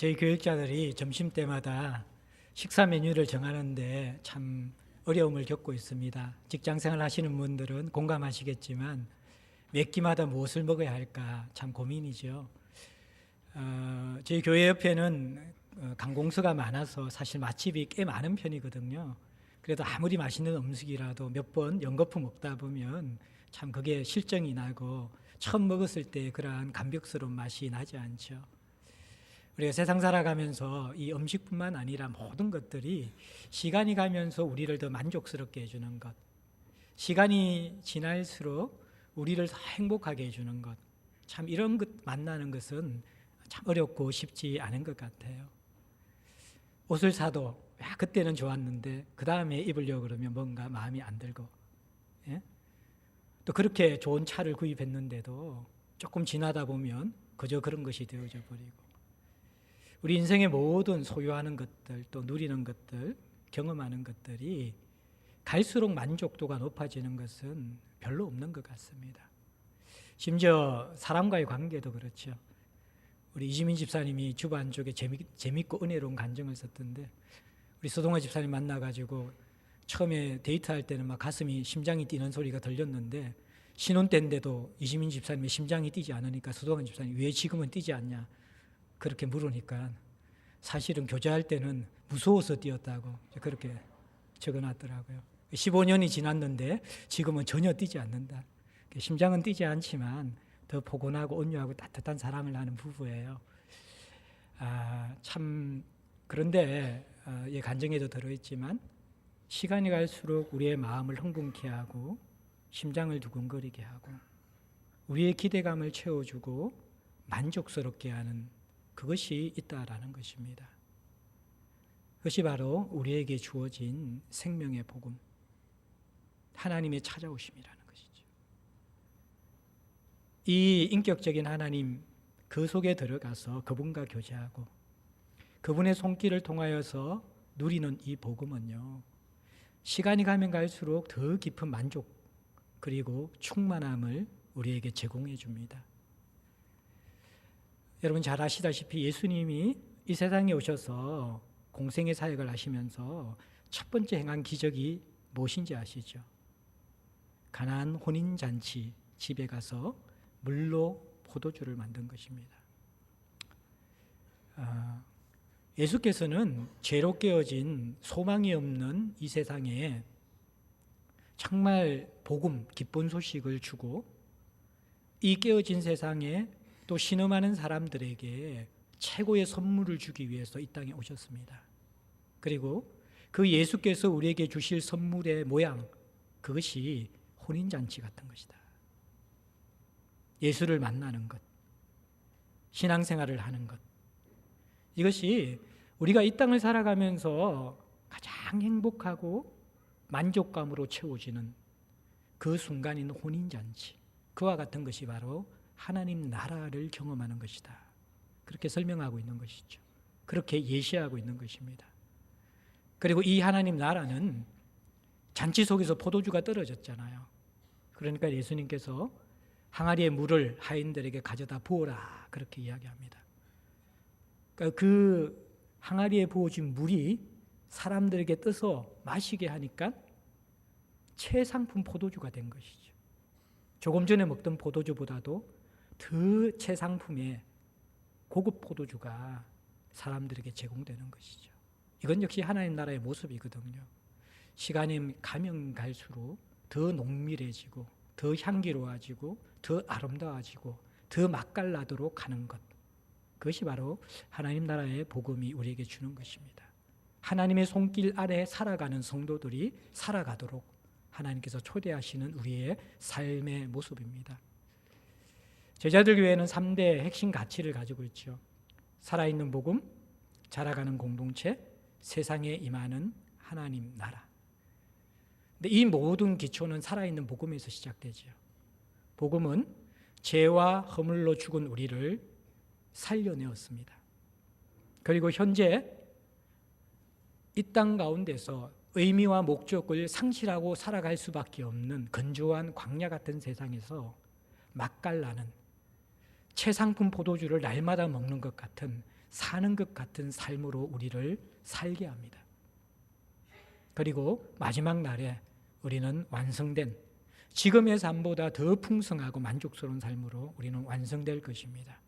저희 교육자들이 점심때마다 식사 메뉴를 정하는데 참 어려움을 겪고 있습니다. 직장생활 하시는 분들은 공감하시겠지만 몇 끼마다 무엇을 먹어야 할까 참 고민이죠. 저희 교회 옆에는 관공서가 많아서 사실 맛집이 꽤 많은 편이거든요. 그래도 아무리 맛있는 음식이라도 몇 번 연거푸 먹다 보면 참 그게 실정이 나고 처음 먹었을 때 그러한 감격스러운 맛이 나지 않죠. 우리가 세상 살아가면서 이 음식뿐만 아니라 모든 것들이 시간이 가면서 우리를 더 만족스럽게 해주는 것, 시간이 지날수록 우리를 더 행복하게 해주는 것, 참 이런 것 만나는 것은 참 어렵고 쉽지 않은 것 같아요. 옷을 사도 그때는 좋았는데 그 다음에 입으려고 그러면 뭔가 마음이 안 들고, 예? 또 그렇게 좋은 차를 구입했는데도 조금 지나다 보면 그저 그런 것이 되어져 버리고, 우리 인생의 모든 소유하는 것들, 또 누리는 것들, 경험하는 것들이 갈수록 만족도가 높아지는 것은 별로 없는 것 같습니다. 심지어 사람과의 관계도 그렇죠. 우리 이지민 집사님이 주반 쪽에 재밌고 은혜로운 간증을 썼던데, 우리 서동아 집사님 만나가지고 처음에 데이트할 때는 막 가슴이 심장이 뛰는 소리가 들렸는데 신혼 때인데도 이지민 집사님의 심장이 뛰지 않으니까 서동아 집사님 왜 지금은 뛰지 않냐 그렇게 물으니까 사실은 교제할 때는 무서워서 뛰었다고 그렇게 적어놨더라고요. 15년이 지났는데 지금은 전혀 뛰지 않는다. 심장은 뛰지 않지만 더 포근하고 온유하고 따뜻한 사랑을 하는 부부예요. 참 그런데 이 간증에도 들어있지만 시간이 갈수록 우리의 마음을 흥분케 하고 심장을 두근거리게 하고 우리의 기대감을 채워주고 만족스럽게 하는 그것이 있다라는 것입니다. 그것이 바로 우리에게 주어진 생명의 복음, 하나님의 찾아오심이라는 것이죠. 이 인격적인 하나님, 그 속에 들어가서 그분과 교제하고 그분의 손길을 통하여서 누리는 이 복음은요, 시간이 가면 갈수록 더 깊은 만족 그리고 충만함을 우리에게 제공해 줍니다. 여러분 잘 아시다시피 예수님이 이 세상에 오셔서 공생의 사역을 하시면서 첫 번째 행한 기적이 무엇인지 아시죠? 가나안 혼인잔치 집에 가서 물로 포도주를 만든 것입니다. 예수께서는 죄로 깨어진 소망이 없는 이 세상에 정말 복음, 기쁜 소식을 주고 이 깨어진 세상에 또 신음하는 사람들에게 최고의 선물을 주기 위해서 이 땅에 오셨습니다. 그리고 그 예수께서 우리에게 주실 선물의 모양, 그것이 혼인잔치 같은 것이다. 예수를 만나는 것, 신앙생활을 하는 것, 이것이 우리가 이 땅을 살아가면서 가장 행복하고 만족감으로 채워지는 그 순간인 혼인잔치, 그와 같은 것이 바로 하나님 나라를 경험하는 것이다. 그렇게 설명하고 있는 것이죠. 그렇게 예시하고 있는 것입니다. 그리고 이 하나님 나라는 잔치 속에서 포도주가 떨어졌잖아요. 그러니까 예수님께서 항아리의 물을 하인들에게 가져다 부어라 그렇게 이야기합니다. 그러니까 그 항아리에 부어진 물이 사람들에게 떠서 마시게 하니까 최상품 포도주가 된 것이죠. 조금 전에 먹던 포도주보다도 더 최상품의 고급 포도주가 사람들에게 제공되는 것이죠. 이건 역시 하나님 나라의 모습이거든요. 시간이 가면 갈수록 더 농밀해지고 더 향기로워지고 더 아름다워지고 더 맛깔나도록 하는 것, 그것이 바로 하나님 나라의 복음이 우리에게 주는 것입니다. 하나님의 손길 아래 살아가는 성도들이 살아가도록 하나님께서 초대하시는 우리의 삶의 모습입니다. 제자들 교회는 3대 핵심 가치를 가지고 있죠. 살아있는 복음, 자라가는 공동체, 세상에 임하는 하나님 나라. 근데 이 모든 기초는 살아있는 복음에서 시작되죠. 복음은 죄와 허물로 죽은 우리를 살려내었습니다. 그리고 현재 이 땅 가운데서 의미와 목적을 상실하고 살아갈 수밖에 없는 건조한 광야 같은 세상에서 맛깔나는 최상품 포도주를 날마다 먹는 것 같은, 사는 것 같은 삶으로 우리를 살게 합니다. 그리고 마지막 날에 우리는 완성된, 지금의 삶보다 더 풍성하고 만족스러운 삶으로 우리는 완성될 것입니다.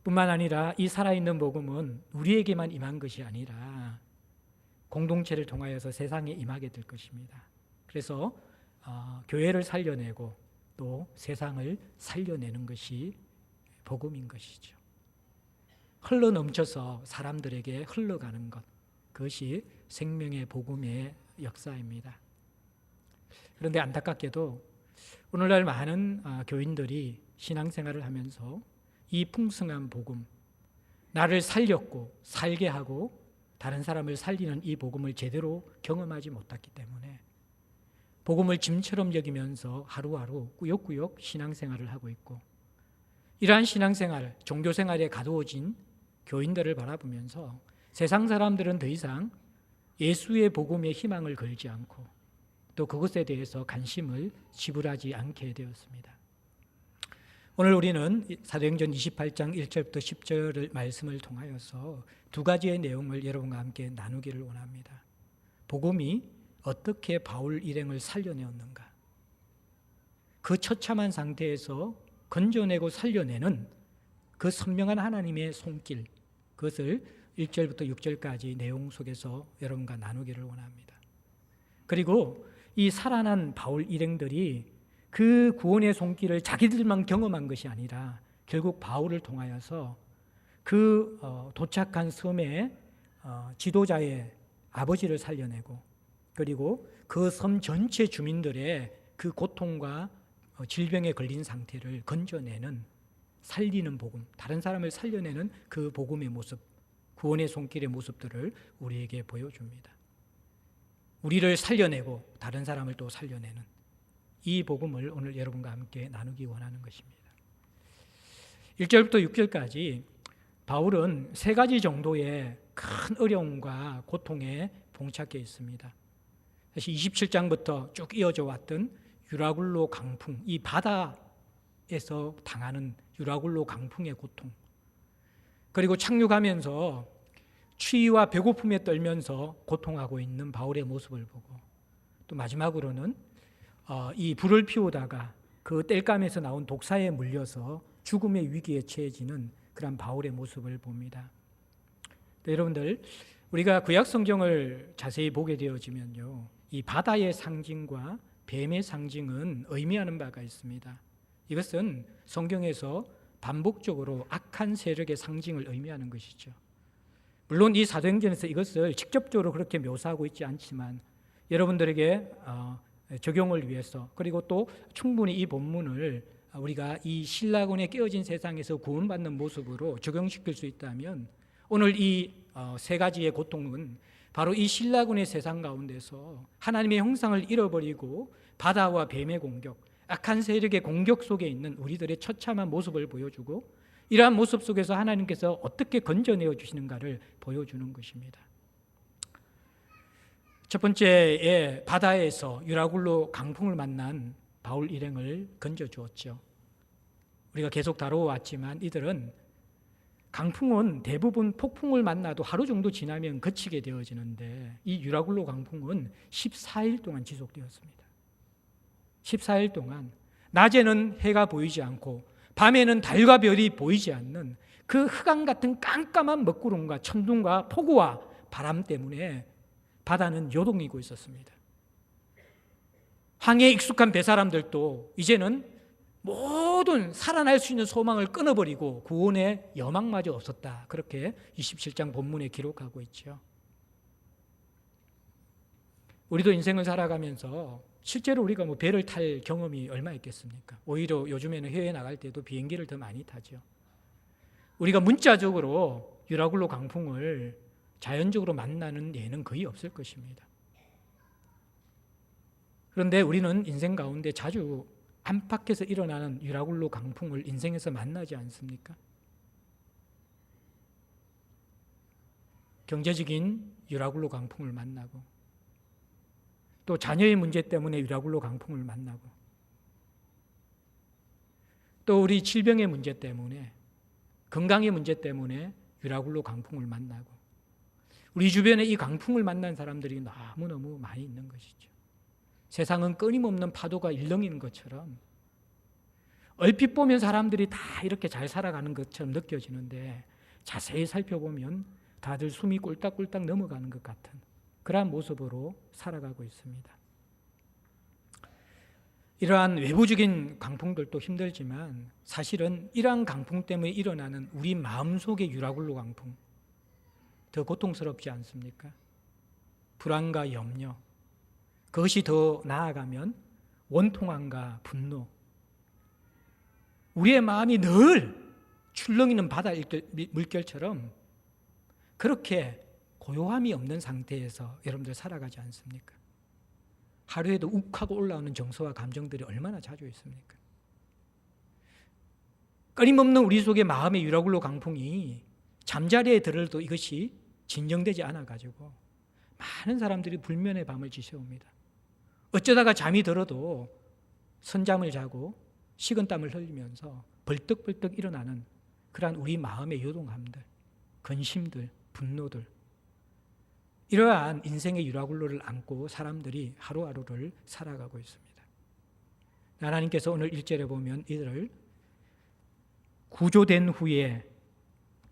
뿐만 아니라 이 살아있는 복음은 우리에게만 임한 것이 아니라 공동체를 통하여서 세상에 임하게 될 것입니다. 그래서 교회를 살려내고 또 세상을 살려내는 것이 복음인 것이죠. 흘러넘쳐서 사람들에게 흘러가는 것, 그것이 생명의 복음의 역사입니다. 그런데 안타깝게도 오늘날 많은 교인들이 신앙생활을 하면서 이 풍성한 복음, 나를 살렸고 살게 하고 다른 사람을 살리는 이 복음을 제대로 경험하지 못했기 때문에 복음을 짐처럼 여기면서 하루하루 꾸역꾸역 신앙생활을 하고 있고, 이러한 신앙생활, 종교생활에 가두어진 교인들을 바라보면서 세상 사람들은 더 이상 예수의 복음에 희망을 걸지 않고 또 그것에 대해서 관심을 지불하지 않게 되었습니다. 오늘 우리는 사도행전 28장 1절부터 10절을 말씀을 통하여서 두 가지의 내용을 여러분과 함께 나누기를 원합니다. 복음이 어떻게 바울 일행을 살려내었는가, 그 처참한 상태에서 건져내고 살려내는 그 선명한 하나님의 손길, 그것을 1절부터 6절까지 내용 속에서 여러분과 나누기를 원합니다. 그리고 이 살아난 바울 일행들이 그 구원의 손길을 자기들만 경험한 것이 아니라 결국 바울을 통하여서 그 도착한 섬의 지도자의 아버지를 살려내고, 그리고 그 섬 전체 주민들의 그 고통과 질병에 걸린 상태를 건져내는, 살리는 복음, 다른 사람을 살려내는 그 복음의 모습, 구원의 손길의 모습들을 우리에게 보여줍니다. 우리를 살려내고 다른 사람을 또 살려내는 이 복음을 오늘 여러분과 함께 나누기 원하는 것입니다. 1절부터 6절까지 바울은 세 가지 정도의 큰 어려움과 고통에 봉착해 있습니다. 사실 27장부터 쭉 이어져 왔던 유라굴로 강풍, 이 바다에서 당하는 유라굴로 강풍의 고통, 그리고 착륙하면서 추위와 배고픔에 떨면서 고통하고 있는 바울의 모습을 보고, 또 마지막으로는 이 불을 피우다가 그 땔감에서 나온 독사에 물려서 죽음의 위기에 처해지는 그런 바울의 모습을 봅니다. 여러분들, 우리가 구약 성경을 자세히 보게 되어지면요, 이 바다의 상징과 뱀의 상징은 의미하는 바가 있습니다. 이것은 성경에서 반복적으로 악한 세력의 상징을 의미하는 것이죠. 물론 이 사도행전에서 이것을 직접적으로 그렇게 묘사하고 있지 않지만 여러분들에게 적용을 위해서, 그리고 또 충분히 이 본문을 우리가 이 신라군에 깨어진 세상에서 구원받는 모습으로 적용시킬 수 있다면, 오늘 이 세 가지의 고통은 바로 이 신라군의 세상 가운데서 하나님의 형상을 잃어버리고 바다와 뱀의 공격, 악한 세력의 공격 속에 있는 우리들의 처참한 모습을 보여주고, 이러한 모습 속에서 하나님께서 어떻게 건져내어 주시는가를 보여주는 것입니다. 첫 번째에 바다에서 유라굴로 강풍을 만난 바울 일행을 건져주었죠. 우리가 계속 다뤄왔지만 이들은, 강풍은 대부분 폭풍을 만나도 하루 정도 지나면 그치게 되어지는데 이 유라굴로 강풍은 14일 동안 지속되었습니다. 14일 동안 낮에는 해가 보이지 않고 밤에는 달과 별이 보이지 않는 그 흑암 같은 깜깜한 먹구름과 천둥과 폭우와 바람 때문에 바다는 요동이고 있었습니다. 항해에 익숙한 배사람들도 이제는 모든 살아날 수 있는 소망을 끊어버리고 구원의 여망마저 없었다, 그렇게 27장 본문에 기록하고 있죠. 우리도 인생을 살아가면서 실제로 우리가 배를 탈 경험이 얼마 있겠습니까? 오히려 요즘에는 해외에 나갈 때도 비행기를 더 많이 타죠. 우리가 문자적으로 유라굴로 강풍을 자연적으로 만나는 예는 거의 없을 것입니다. 그런데 우리는 인생 가운데 자주 안팎에서 일어나는 유라굴로 강풍을 인생에서 만나지 않습니까? 경제적인 유라굴로 강풍을 만나고, 또 자녀의 문제 때문에 유라굴로 강풍을 만나고, 또 우리 질병의 문제 때문에, 건강의 문제 때문에 유라굴로 강풍을 만나고, 우리 주변에 이 강풍을 만난 사람들이 너무너무 많이 있는 것이죠. 세상은 끊임없는 파도가 일렁이는 것처럼 얼핏 보면 사람들이 다 이렇게 잘 살아가는 것처럼 느껴지는데, 자세히 살펴보면 다들 숨이 꼴딱꼴딱 넘어가는 것 같은 그러한 모습으로 살아가고 있습니다. 이러한 외부적인 강풍들도 힘들지만 사실은 이러한 강풍 때문에 일어나는 우리 마음속의 유라굴로 강풍, 더 고통스럽지 않습니까? 불안과 염려, 그것이 더 나아가면 원통함과 분노, 우리의 마음이 늘 출렁이는 바다 물결처럼 그렇게 고요함이 없는 상태에서 여러분들 살아가지 않습니까? 하루에도 욱하고 올라오는 정서와 감정들이 얼마나 자주 있습니까? 끊임없는 우리 속의 마음의 유라굴로 강풍이 잠자리에 들어도 이것이 진정되지 않아가지고 많은 사람들이 불면의 밤을 지새웁니다. 어쩌다가 잠이 들어도 선잠을 자고 식은땀을 흘리면서 벌떡벌떡 일어나는 그러한 우리 마음의 요동함들, 근심들, 분노들, 이러한 인생의 유라굴로를 안고 사람들이 하루하루를 살아가고 있습니다. 하나님께서 오늘 1절에 보면 이들을 구조된 후에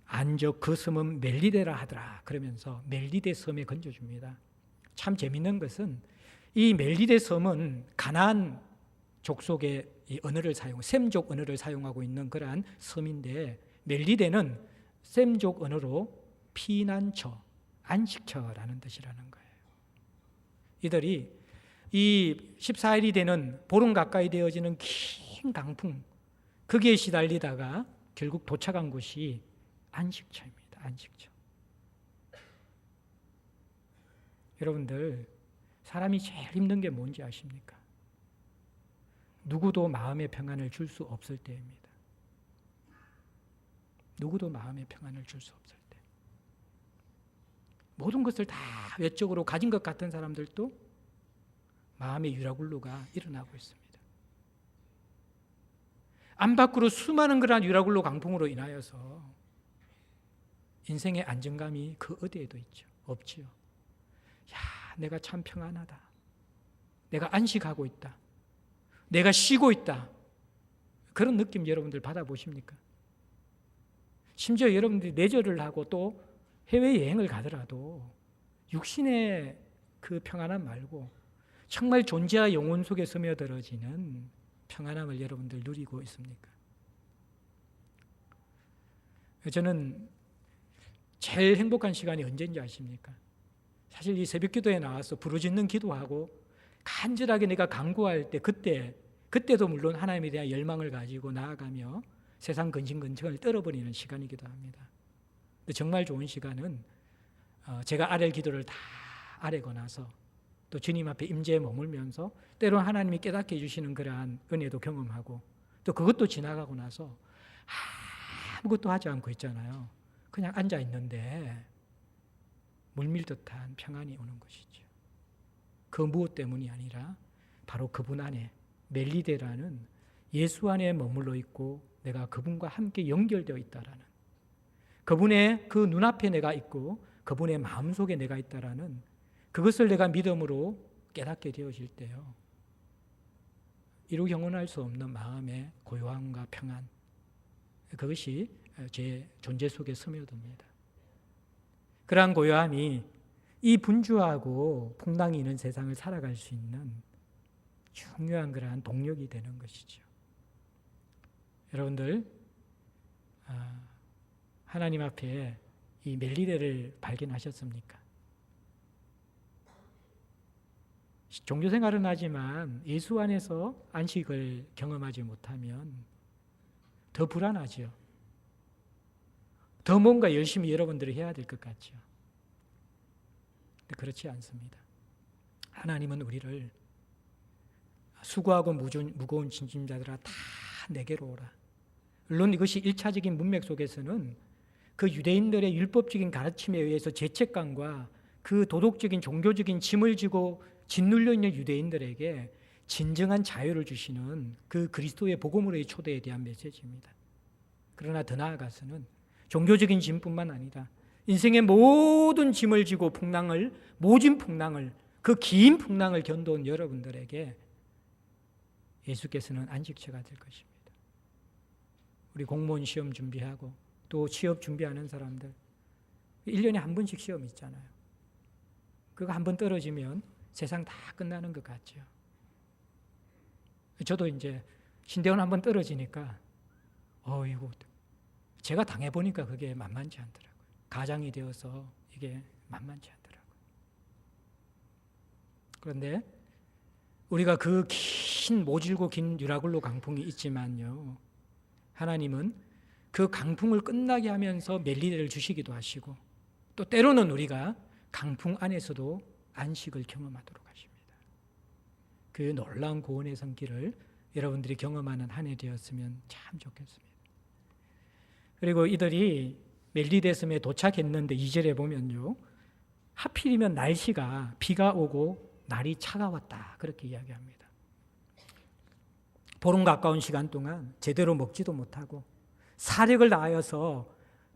안적 그 섬은 멜리데라 하더라 그러면서 멜리데 섬에 건져줍니다. 참 재밌는 것은 이 멜리데 섬은 가나안 족속의 이 언어를 셈족 언어를 사용하고 있는 그러한 섬인데, 멜리데는 셈족 언어로 피난처, 안식처라는 뜻이라는 거예요. 이들이 이 14일이 되는 보름 가까이 되어지는 긴 강풍, 거기에 시달리다가 결국 도착한 곳이 안식처입니다. 안식처. 여러분들, 사람이 제일 힘든 게 뭔지 아십니까? 누구도 마음의 평안을 줄 수 없을 때입니다. 누구도 마음의 평안을 줄 수 없을 때. 모든 것을 다 외적으로 가진 것 같은 사람들도 마음의 유라굴로가 일어나고 있습니다. 안 밖으로 수많은 그러한 유라굴로 강풍으로 인하여서 인생의 안정감이 그 어디에도 있죠. 없지요. 야, 내가 참 평안하다. 내가 안식하고 있다. 내가 쉬고 있다. 그런 느낌 여러분들 받아보십니까? 심지어 여러분들이 내절을 하고 또 해외여행을 가더라도 육신의 그 평안함 말고 정말 존재와 영혼 속에 스며들어지는 평안함을 여러분들 누리고 있습니까? 저는 제일 행복한 시간이 언제인지 아십니까? 사실 이 새벽 기도에 나와서 부르짖는 기도하고 간절하게 내가 간구할 때 그때도 물론 하나님에 대한 열망을 가지고 나아가며 세상 근심근정을 떨어버리는 시간이기도 합니다. 근데 정말 좋은 시간은 제가 아랠 기도를 다 아뢰고 나서 또 주님 앞에 임재에 머물면서 때로 하나님이 깨닫게 해주시는 그러한 은혜도 경험하고 또 그것도 지나가고 나서 아무것도 하지 않고 있잖아요. 그냥 앉아 있는데 물밀듯한 평안이 오는 것이죠. 그 무엇 때문이 아니라 바로 그분 안에 멜리데라는 예수 안에 머물러 있고 내가 그분과 함께 연결되어 있다라는, 그분의 그 눈앞에 내가 있고 그분의 마음속에 내가 있다라는 그것을 내가 믿음으로 깨닫게 되어질 때요, 이루 경험할 수 없는 마음의 고요함과 평안, 그것이 제 존재 속에 스며듭니다. 그러한 고요함이 이 분주하고 풍랑이 있는 세상을 살아갈 수 있는 중요한 그러한 동력이 되는 것이죠. 여러분들, 하나님 앞에 이 멜리데를 발견하셨습니까? 종교 생활은 하지만 예수 안에서 안식을 경험하지 못하면 더 불안하죠. 더 뭔가 열심히 여러분들이 해야 될 것 같죠. 그렇지 않습니다. 하나님은 우리를 수고하고 무거운 짐짐자들아 다 내게로 오라. 물론 이것이 1차적인 문맥 속에서는 그 유대인들의 율법적인 가르침에 의해서 죄책감과 그 도덕적인 종교적인 짐을 지고 짓눌려 있는 유대인들에게 진정한 자유를 주시는 그 그리스도의 복음으로의 초대에 대한 메시지입니다. 그러나 더 나아가서는 종교적인 짐뿐만 아니라 인생의 모든 짐을 지고 모진 풍랑을, 그 긴 풍랑을 견뎌온 여러분들에게 예수께서는 안식처가 될 것입니다. 우리 공무원 시험 준비하고 또 취업 준비하는 사람들 1년에 한 번씩 시험 있잖아요. 그거 한 번 떨어지면 세상 다 끝나는 것 같죠. 저도 이제 신대원 한 번 떨어지니까 이거 제가 당해보니까 그게 만만치 않더라고요. 가장이 되어서 이게 만만치 않더라고요. 그런데 우리가 그 긴 모질고 긴 유라굴로 강풍이 있지만요, 하나님은 그 강풍을 끝나게 하면서 멜리데를 주시기도 하시고 또 때로는 우리가 강풍 안에서도 안식을 경험하도록 하십니다. 그 놀라운 구원의 손길을 여러분들이 경험하는 한 해 되었으면 참 좋겠습니다. 그리고 이들이 멜리데 섬에 도착했는데 2절에 보면요, 하필이면 날씨가 비가 오고 날이 차가웠다 그렇게 이야기합니다. 보름 가까운 시간 동안 제대로 먹지도 못하고 사력을 다하여서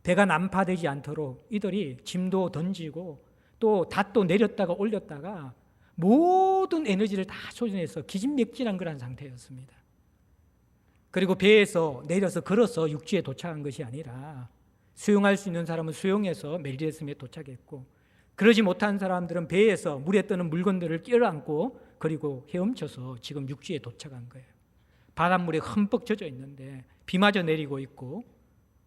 배가 난파되지 않도록 이들이 짐도 던지고 또 닷도 내렸다가 올렸다가 모든 에너지를 다 소진해서 기진맥진한 그런 상태였습니다. 그리고 배에서 내려서 걸어서 육지에 도착한 것이 아니라 수영할 수 있는 사람은 수영해서 멜리데 섬에 도착했고, 그러지 못한 사람들은 배에서 물에 뜨는 물건들을 껴안고 그리고 헤엄쳐서 지금 육지에 도착한 거예요. 바닷물에 흠뻑 젖어 있는데 비마저 내리고 있고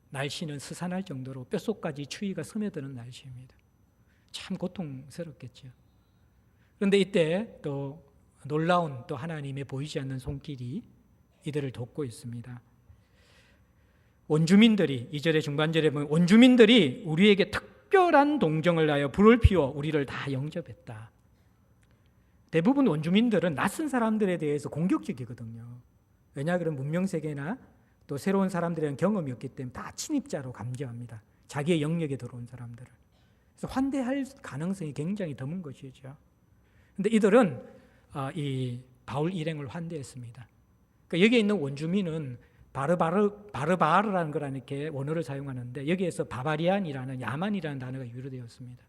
날씨는 스산할 정도로 뼛속까지 추위가 스며드는 날씨입니다. 참 고통스럽겠죠. 그런데 이때 또 놀라운 또 하나님의 보이지 않는 손길이 이들을 돕고 있습니다. 원주민들이 2절의 중반절에 보면 원주민들이 우리에게 특별한 동정을 하여 불을 피워 우리를 다 영접했다. 대부분 원주민들은 낯선 사람들에 대해서 공격적이거든요. 왜냐 그런 문명세계나 또 새로운 사람들에 대한 경험이 없기 때문에 다 침입자로 감지합니다. 자기의 영역에 들어온 사람들을. 그래서 환대할 가능성이 굉장히 드문 것이죠. 그런데 이들은 이 바울 일행을 환대했습니다. 그러니까 여기에 있는 원주민은 바르바르라는 거라는 이렇게 원어를 사용하는데 여기에서 바바리안이라는 야만이라는 단어가 유래되었습니다.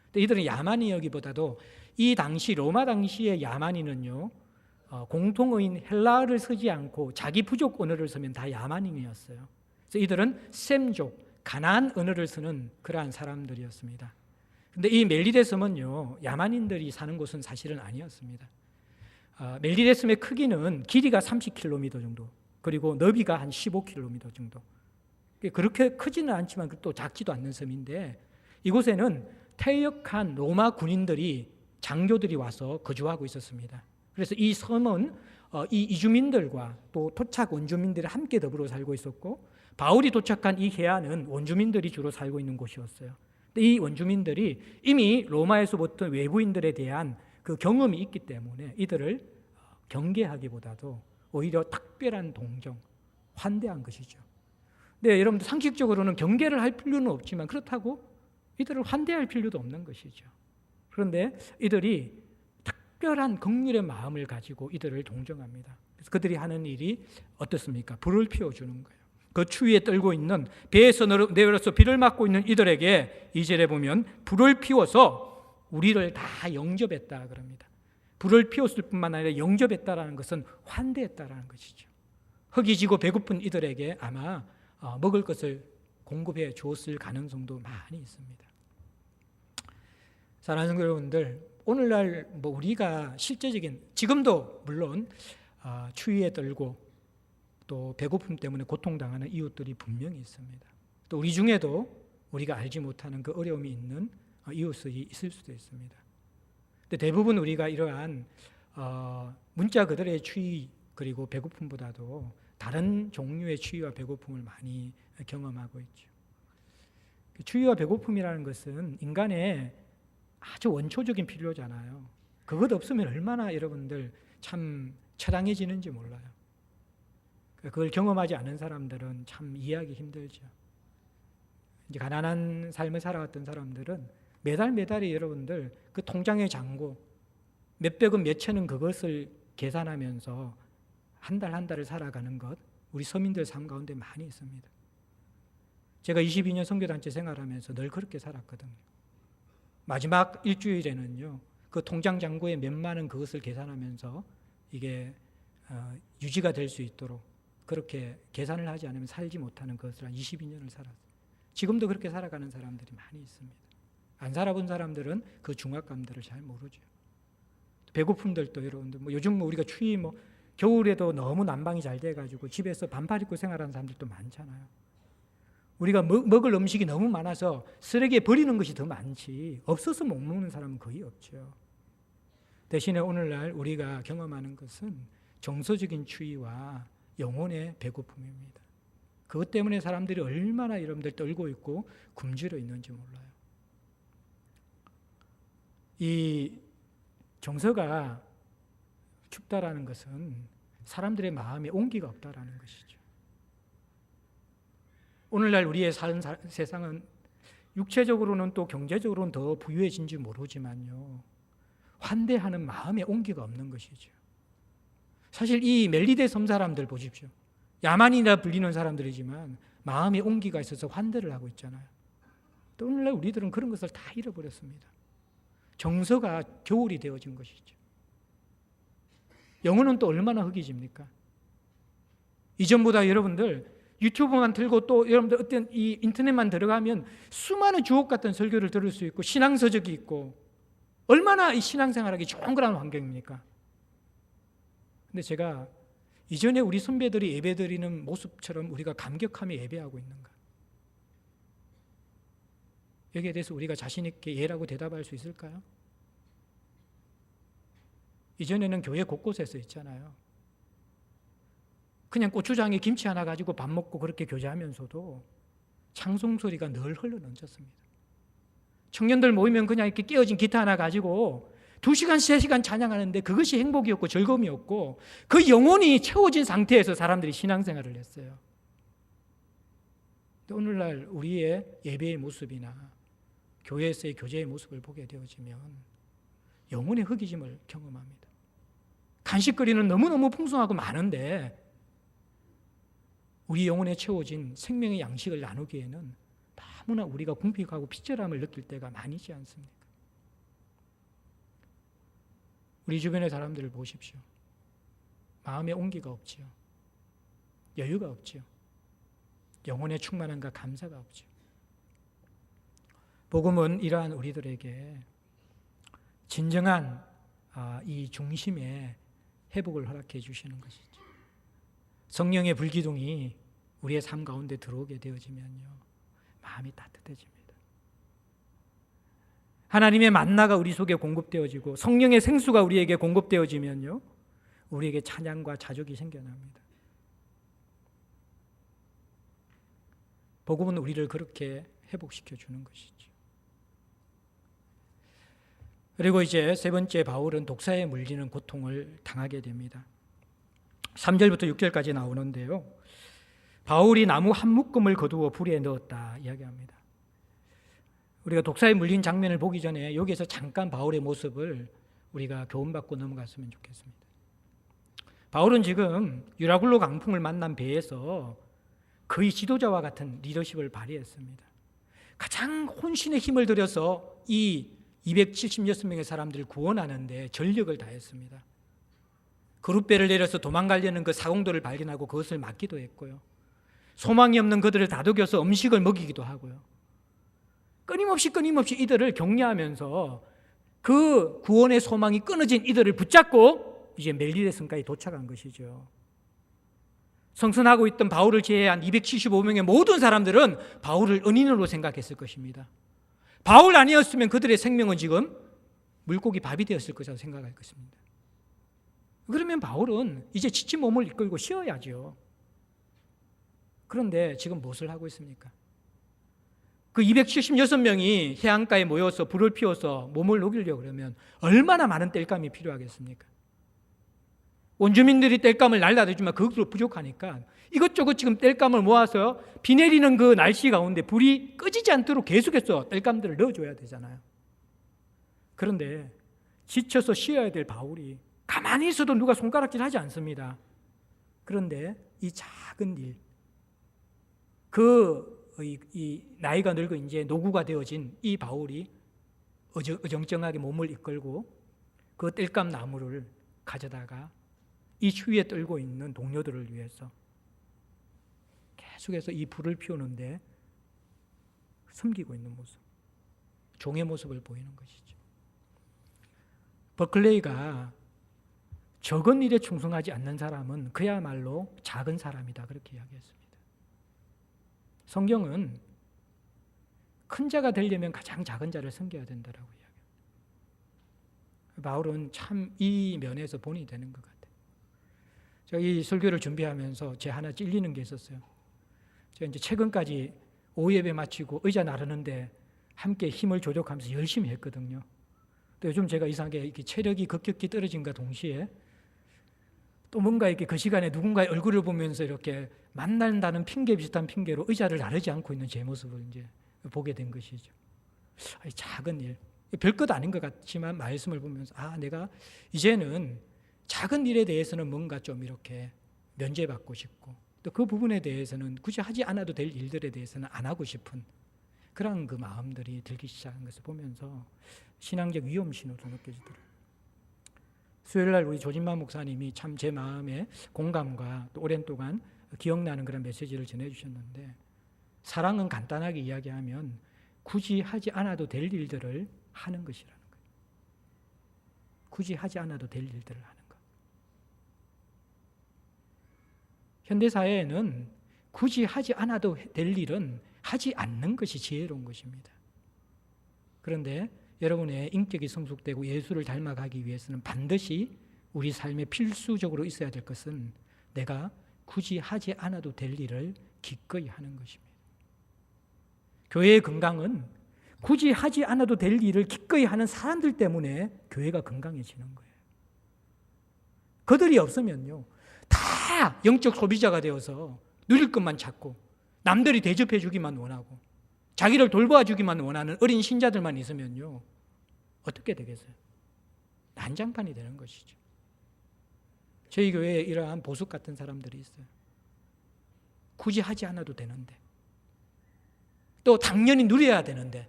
근데 이들은 야만이 여기보다도 이 당시 로마 당시의 야만인은요, 공통어인 헬라어를 쓰지 않고 자기 부족 언어를 쓰면 다 야만인이었어요. 그래서 이들은 셈족, 가나안 언어를 쓰는 그러한 사람들이었습니다. 그런데 이 멜리데 섬은요, 야만인들이 사는 곳은 사실은 아니었습니다. 멜리데 섬의 크기는 길이가 30km 정도, 그리고 너비가 한 15km 정도. 그렇게 크지는 않지만 또 작지도 않는 섬인데 이곳에는 퇴역한 로마 군인들이 장교들이 와서 거주하고 있었습니다. 그래서 이 섬은 이 이주민들과 또 토착 원주민들이 함께 더불어 살고 있었고, 바울이 도착한 이 해안은 원주민들이 주로 살고 있는 곳이었어요. 근데 이 원주민들이 이미 로마에서부터 외부인들에 대한 그 경험이 있기 때문에 이들을 경계하기보다도 오히려 특별한 동정, 환대한 것이죠. 네, 여러분들 상식적으로는 경계를 할 필요는 없지만 그렇다고 이들을 환대할 필요도 없는 것이죠. 그런데 이들이 특별한 긍휼의 마음을 가지고 이들을 동정합니다. 그래서 그들이 하는 일이 어떻습니까? 불을 피워주는 거예요. 그 추위에 떨고 있는 배에서 내려서 비를 맞고 있는 이들에게 2절에 보면 불을 피워서 우리를 다 영접했다 그럽니다. 불을 피웠을 뿐만 아니라 영접했다라는 것은 환대했다라는 것이죠. 흙이 지고 배고픈 이들에게 아마 먹을 것을 공급해 주었을 가능성도 많이 있습니다. 사랑하는 성도 여러분들, 오늘날 우리가 실제적인 지금도 물론 추위에 떨고 또 배고픔 때문에 고통당하는 이웃들이 분명히 있습니다. 또 우리 중에도 우리가 알지 못하는 그 어려움이 있는 이웃이 있을 수도 있습니다. 근데 대부분 우리가 이러한 문자 그들의 추위 그리고 배고픔보다도 다른 종류의 추위와 배고픔을 많이 경험하고 있죠. 추위와 배고픔이라는 것은 인간의 아주 원초적인 필요잖아요. 그것 없으면 얼마나 여러분들 참 처량해지는지 몰라요. 그걸 경험하지 않은 사람들은 참 이해하기 힘들죠. 이제 가난한 삶을 살아왔던 사람들은 매달이 여러분들 그 통장의 잔고 몇백원 몇천원 그것을 계산하면서 한 달을 살아가는 것, 우리 서민들 삶 가운데 많이 있습니다. 제가 22년 선교단체 생활하면서 늘 그렇게 살았거든요. 마지막 일주일에는요, 그 통장 잔고에 몇만 원 그것을 계산하면서 이게 유지가 될 수 있도록 그렇게 계산을 하지 않으면 살지 못하는 것을 한 22년을 살았어요. 지금도 그렇게 살아가는 사람들이 많이 있습니다. 안 살아본 사람들은 그 중압감들을 잘 모르죠. 배고픔들도 여러분들, 요즘 우리가 추위 겨울에도 너무 난방이 잘 돼가지고 집에서 반팔 입고 생활하는 사람들도 많잖아요. 우리가 먹을 음식이 너무 많아서 쓰레기에 버리는 것이 더 많지 없어서 못 먹는 사람은 거의 없죠. 대신에 오늘날 우리가 경험하는 것은 정서적인 추위와 영혼의 배고픔입니다. 그것 때문에 사람들이 얼마나 여러분들 떨고 있고 굶주려 있는지 몰라요. 이 정서가 춥다라는 것은 사람들의 마음에 온기가 없다라는 것이죠. 오늘날 우리의 사는 세상은 육체적으로는 또 경제적으로는 더 부유해진지 모르지만요, 환대하는 마음에 온기가 없는 것이죠. 사실 이 멜리데 섬 사람들 보십시오. 야만이라 불리는 사람들이지만 마음에 온기가 있어서 환대를 하고 있잖아요. 또 오늘날 우리들은 그런 것을 다 잃어버렸습니다. 정서가 겨울이 되어진 것이죠. 영혼은 또 얼마나 허기집니까? 이전보다 여러분들 유튜브만 틀고 또 여러분들 어떤 이 인터넷만 들어가면 수많은 주옥 같은 설교를 들을 수 있고 신앙서적이 있고 얼마나 이 신앙생활하기 좋은 그런 환경입니까? 근데 제가 이전에 우리 선배들이 예배드리는 모습처럼 우리가 감격하며 예배하고 있는가? 여기에 대해서 우리가 자신 있게 예라고 대답할 수 있을까요? 이전에는 교회 곳곳에서 있잖아요. 그냥 고추장에 김치 하나 가지고 밥 먹고 그렇게 교제하면서도 찬송 소리가 늘 흘러넘쳤습니다. 청년들 모이면 그냥 이렇게 깨어진 기타 하나 가지고 2시간, 3시간 찬양하는데 그것이 행복이었고 즐거움이었고 그 영혼이 채워진 상태에서 사람들이 신앙생활을 했어요. 오늘날 우리의 예배의 모습이나 교회에서의 교제의 모습을 보게 되어지면 영혼의 허기짐을 경험합니다. 간식거리는 너무너무 풍성하고 많은데 우리 영혼에 채워진 생명의 양식을 나누기에는 너무나 우리가 궁핍하고 피절함을 느낄 때가 많이지 않습니까? 우리 주변의 사람들을 보십시오. 마음에 온기가 없지요. 여유가 없지요. 영혼의 충만함과 감사가 없지요. 복음은 이러한 우리들에게 진정한 이 중심의 회복을 허락해 주시는 것이죠. 성령의 불기둥이 우리의 삶 가운데 들어오게 되어지면요, 마음이 따뜻해집니다. 하나님의 만나가 우리 속에 공급되어지고 성령의 생수가 우리에게 공급되어지면요, 우리에게 찬양과 자족이 생겨납니다. 복음은 우리를 그렇게 회복시켜 주는 것이죠. 그리고 이제 세 번째, 바울은 독사에 물리는 고통을 당하게 됩니다. 3절부터 6절까지 나오는데요, 바울이 나무 한 묶음을 거두어 불에 넣었다 이야기합니다. 우리가 독사에 물린 장면을 보기 전에 여기에서 잠깐 바울의 모습을 우리가 교훈받고 넘어갔으면 좋겠습니다. 바울은 지금 유라굴로 강풍을 만난 배에서 거의 지도자와 같은 리더십을 발휘했습니다. 가장 혼신의 힘을 들여서 이 276명의 사람들을 구원하는데 전력을 다했습니다. 그룻배를 내려서 도망가려는 그 사공도를 발견하고 그것을 막기도 했고요, 소망이 없는 그들을 다독여서 음식을 먹이기도 하고요, 끊임없이 이들을 격려하면서 그 구원의 소망이 끊어진 이들을 붙잡고 이제 멜리데 성까지 도착한 것이죠. 성선하고 있던 바울을 제외한 275명의 모든 사람들은 바울을 은인으로 생각했을 것입니다. 바울 아니었으면 그들의 생명은 지금 물고기 밥이 되었을 것이라고 생각할 것입니다. 그러면 바울은 이제 지친 몸을 이끌고 쉬어야죠. 그런데 지금 무엇을 하고 있습니까? 그 276명이 해안가에 모여서 불을 피워서 몸을 녹이려고 그러면 얼마나 많은 땔감이 필요하겠습니까? 원주민들이 땔감을 날라다주지만 그것도 부족하니까 이것저것 지금 땔감을 모아서 비 내리는 그 날씨 가운데 불이 꺼지지 않도록 계속해서 땔감들을 넣어줘야 되잖아요. 그런데 지쳐서 쉬어야 될 바울이 가만히 있어도 누가 손가락질하지 않습니다. 그런데 이 작은 일, 이 나이가 늙어 이제 노구가 되어진 이 바울이 어정쩡하게 몸을 이끌고 그 땔감 나무를 가져다가 이 추위에 떨고 있는 동료들을 위해서 계속해서 이 불을 피우는데 섬기고 있는 모습, 종의 모습을 보이는 것이죠. 버클레이가 적은 일에 충성하지 않는 사람은 그야말로 작은 사람이다, 그렇게 이야기했습니다. 성경은 큰 자가 되려면 가장 작은 자를 섬겨야 된다라고 이야기합니다. 바울은 참 이 면에서 본이 되는 것 같아요. 제가 이 설교를 준비하면서 제 하나 찔리는 게 있었어요. 제가 이제 최근까지 오후 예배 마치고 의자 나르는데 함께 힘을 조력하면서 열심히 했거든요. 또 요즘 제가 이상하게 이렇게 체력이 급격히 떨어진과 동시에 또 뭔가 이렇게 그 시간에 누군가의 얼굴을 보면서 이렇게 만난다는 핑계 비슷한 핑계로 의자를 나르지 않고 있는 제 모습을 이제 보게 된 것이죠. 작은 일, 별것 아닌 것 같지만 말씀을 보면서 내가 이제는 작은 일에 대해서는 뭔가 좀 이렇게 면제받고 싶고 또 그 부분에 대해서는 굳이 하지 않아도 될 일들에 대해서는 안 하고 싶은 그런 그 마음들이 들기 시작한 것을 보면서 신앙적 위험신호도 느껴지더라고요. 수요일날 우리 조진만 목사님이 참 제 마음에 공감과 또 오랜 동안 기억나는 그런 메시지를 전해주셨는데, 사랑은 간단하게 이야기하면 굳이 하지 않아도 될 일들을 하는 것이라는 거예요. 굳이 하지 않아도 될 일들을 하는 것. 현대사회에는 굳이 하지 않아도 될 일은 하지 않는 것이 지혜로운 것입니다. 그런데 여러분의 인격이 성숙되고 예수를 닮아가기 위해서는 반드시 우리 삶에 필수적으로 있어야 될 것은 내가 굳이 하지 않아도 될 일을 기꺼이 하는 것입니다. 교회의 건강은 굳이 하지 않아도 될 일을 기꺼이 하는 사람들 때문에 교회가 건강해지는 거예요. 그들이 없으면요, 다 영적 소비자가 되어서 누릴 것만 찾고 남들이 대접해 주기만 원하고 자기를 돌보아 주기만 원하는 어린 신자들만 있으면요, 어떻게 되겠어요? 난장판이 되는 것이죠. 저희 교회에 이러한 보석 같은 사람들이 있어요. 굳이 하지 않아도 되는데, 또 당연히 누려야 되는데,